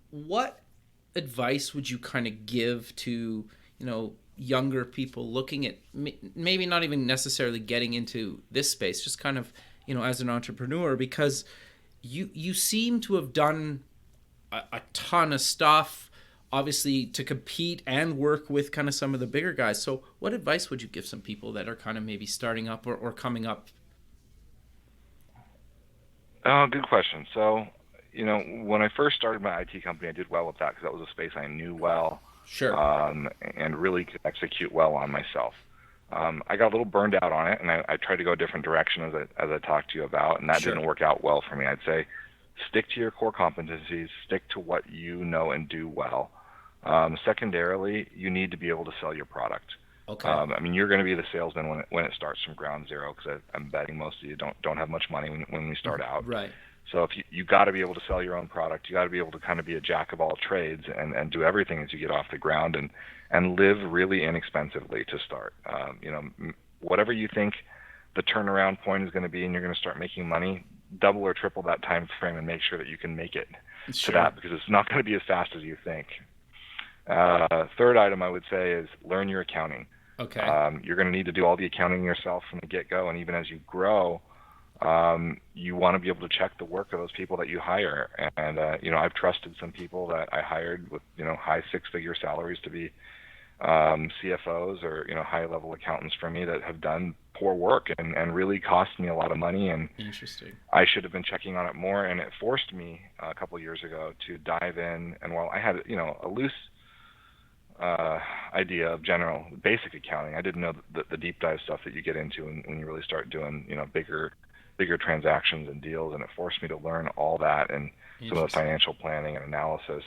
What advice would you kind of give to, younger people looking at maybe not even necessarily getting into this space, just kind of, as an entrepreneur, because you seem to have done a ton of stuff, obviously, to compete and work with kind of some of the bigger guys. So what advice would you give some people that are kind of maybe starting up or coming up? Oh, good question. So, when I first started my IT company, I did well with that because that was a space I knew well. Sure. And really could execute well on myself. I got a little burned out on it, and I tried to go a different direction as I talked to you about, and that didn't work out well for me. I'd say stick to your core competencies, stick to what you know and do well. Secondarily, you need to be able to sell your product. Okay. You're going to be the salesman when it starts from ground zero, because I'm betting most of you don't have much money when we start out. Right. So if you got to be able to sell your own product, you got to be able to kind of be a jack of all trades and do everything as you get off the ground and live really inexpensively to start. Whatever you think the turnaround point is going to be, and you're going to start making money, double or triple that time frame and make sure that you can make it to that, because it's not going to be as fast as you think. Third item I would say is learn your accounting. Okay. You're going to need to do all the accounting yourself from the get-go, and even as you grow, you want to be able to check the work of those people that you hire. And I've trusted some people that I hired with high six-figure salaries to be CFOs or high-level accountants for me that have done poor work and really cost me a lot of money. And interesting. I should have been checking on it more, and it forced me a couple of years ago to dive in. And while I had a loose idea of general basic accounting, I didn't know the deep dive stuff that you get into when you really start doing bigger transactions and deals, and it forced me to learn all that and some of the financial planning and analysis.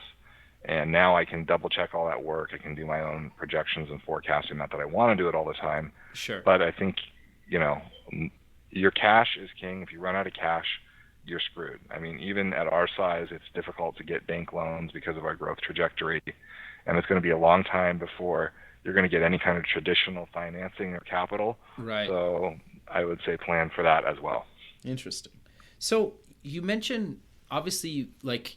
And now I can double check all that work. I can do my own projections and forecasting. Not that I want to do it all the time. Sure. But I think, your cash is king. If you run out of cash, you're screwed. Even at our size, it's difficult to get bank loans because of our growth trajectory. And it's going to be a long time before you're going to get any kind of traditional financing or capital. Right. So I would say plan for that as well. Interesting. So you mentioned, obviously, like,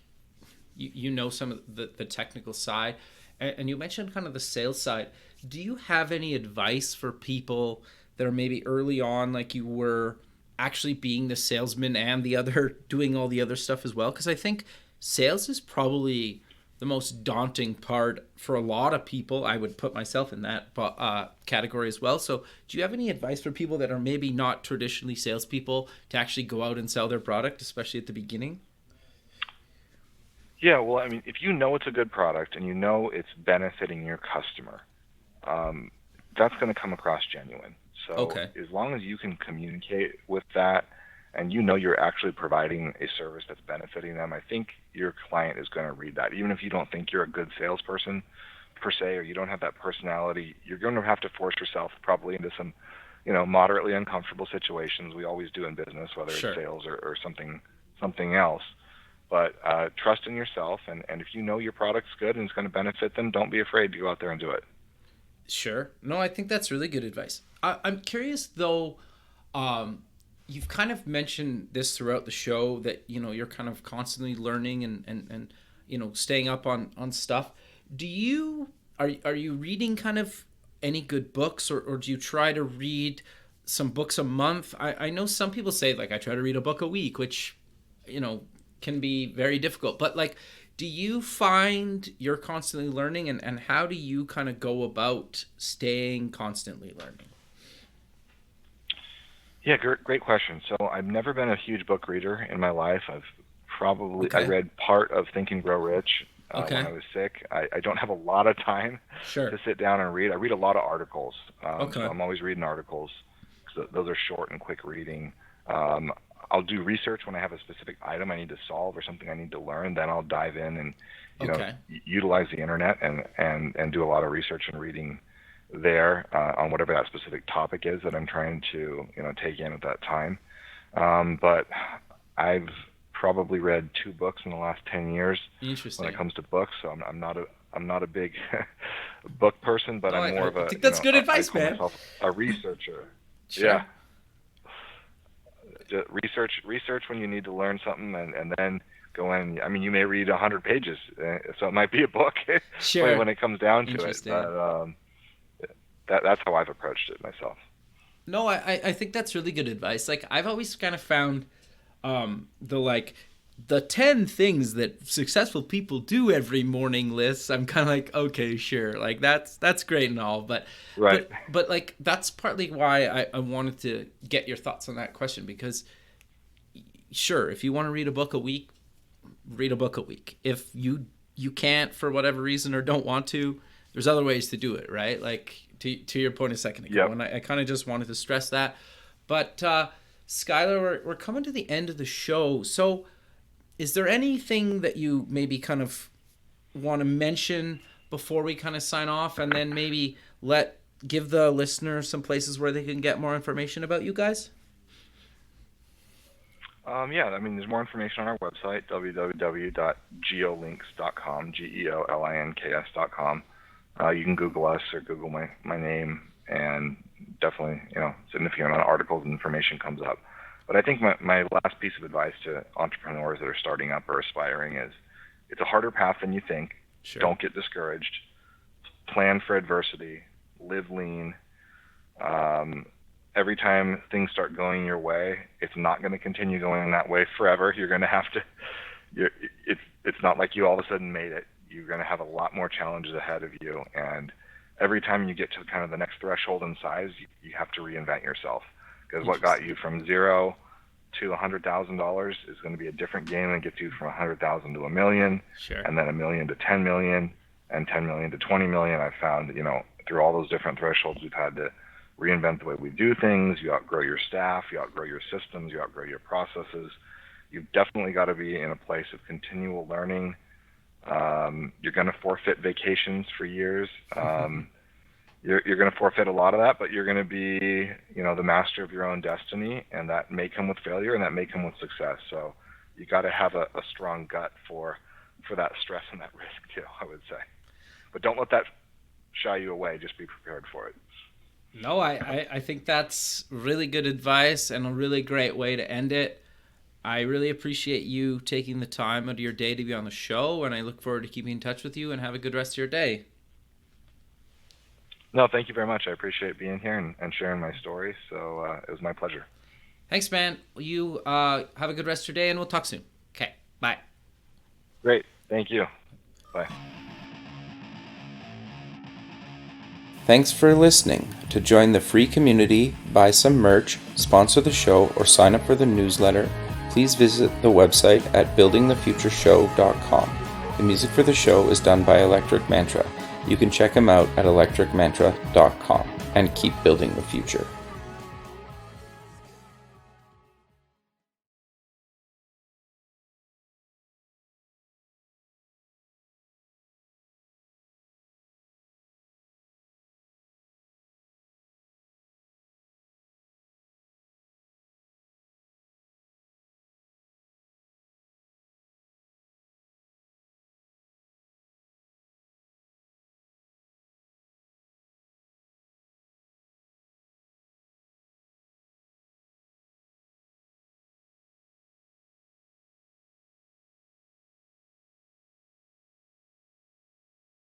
some of the technical side, and you mentioned kind of the sales side. Do you have any advice for people that are maybe early on, like you were, actually being the salesman and doing all the other stuff as well? Because I think sales is probably the most daunting part for a lot of people. I would put myself in that category as well. So do you have any advice for people that are maybe not traditionally salespeople to actually go out and sell their product, especially at the beginning? Yeah, well, I mean, if you know it's a good product and you know it's benefiting your customer, that's going to come across genuine. So Okay. as long as you can communicate with that and you know you're actually providing a service that's benefiting them, I think your client is going to read that. Even if you don't think you're a good salesperson per se, or you don't have that personality, you're going to have to force yourself probably into some, moderately uncomfortable situations. We always do in business, whether Sure. it's sales or something else. But trust in yourself, and if you know your product's good and it's going to benefit them, don't be afraid to go out there and do it. Sure. No, I think that's really good advice. I'm curious though. You've kind of mentioned this throughout the show that you're kind of constantly learning and staying up on stuff. Are you reading kind of any good books, or do you try to read some books a month? I know some people say, like, I try to read a book a week, which can be very difficult. But, like, do you find you're constantly learning, and how do you kind of go about staying constantly learning? Yeah, great question. So I've never been a huge book reader in my life. I read part of Think and Grow Rich when I was sick. I don't have a lot of time to sit down and read. I read a lot of articles. So I'm always reading articles because those are short and quick reading. I'll do research when I have a specific item I need to solve or something I need to learn. Then I'll dive in and utilize the internet and do a lot of research and reading there on whatever that specific topic is that I'm trying to take in at that time. But I've probably read 2 books in the last 10 years when it comes to books. So I'm not a big book person, but I'm more of a. I think that's good advice, man. Myself a researcher. Sure. Yeah. Just research when you need to learn something, and then go in. I mean, you may read 100 pages, so it might be a book. Sure. When it comes down to it. But that's how I've approached it myself. No, I think that's really good advice. Like, I've always kind of found the 10 things that successful people do every morning lists. I'm kind of like, okay, sure, like that's great and all, but right. But like, that's partly why I wanted to get your thoughts on that question, because sure, if you want to read a book a week, read a book a week. If you can't for whatever reason or don't want to, there's other ways to do it, right? Like, to your point a second ago, and I kind of just wanted to stress that. But Skyler, we're coming to the end of the show. So is there anything that you maybe kind of want to mention before we kind of sign off, and then maybe give the listener some places where they can get more information about you guys? Yeah, I mean, there's more information on our website, www.geolinks.com, GeoLinks.com. You can Google us or Google my name, and definitely, significant amount of articles and information comes up. But I think my last piece of advice to entrepreneurs that are starting up or aspiring is, it's a harder path than you think. Sure. Don't get discouraged. Plan for adversity. Live lean. Every time things start going your way, it's not going to continue going that way forever. You're going to have to. It's not like you all of a sudden made it. You're going to have a lot more challenges ahead of you, and every time you get to kind of the next threshold in size, you have to reinvent yourself, because what got you from $0 to $100,000 is going to be a different game than gets you from $100,000 to $1 million, Sure. and then $1 million to $10 million, and $10 million to $20 million. I've found through all those different thresholds, we've had to reinvent the way we do things. You outgrow your staff, you outgrow your systems, you outgrow your processes. You've definitely got to be in a place of continual learning. You're going to forfeit vacations for years. You're going to forfeit a lot of that, but you're going to be, the master of your own destiny, and that may come with failure and that may come with success. So you got to have a strong gut for that stress and that risk too, I would say. But don't let that shy you away. Just be prepared for it. No, I think that's really good advice and a really great way to end it. I really appreciate you taking the time out of your day to be on the show, and I look forward to keeping in touch with you, and have a good rest of your day. No, thank you very much. I appreciate being here and sharing my story. So it was my pleasure. Thanks, man. You have a good rest of your day, and we'll talk soon. Okay, bye. Great. Thank you. Bye. Thanks for listening. To join the free community, buy some merch, sponsor the show, or sign up for the newsletter, please visit the website at buildingthefutureshow.com. The music for the show is done by Electric Mantra. You can check him out at electricmantra.com and keep building the future.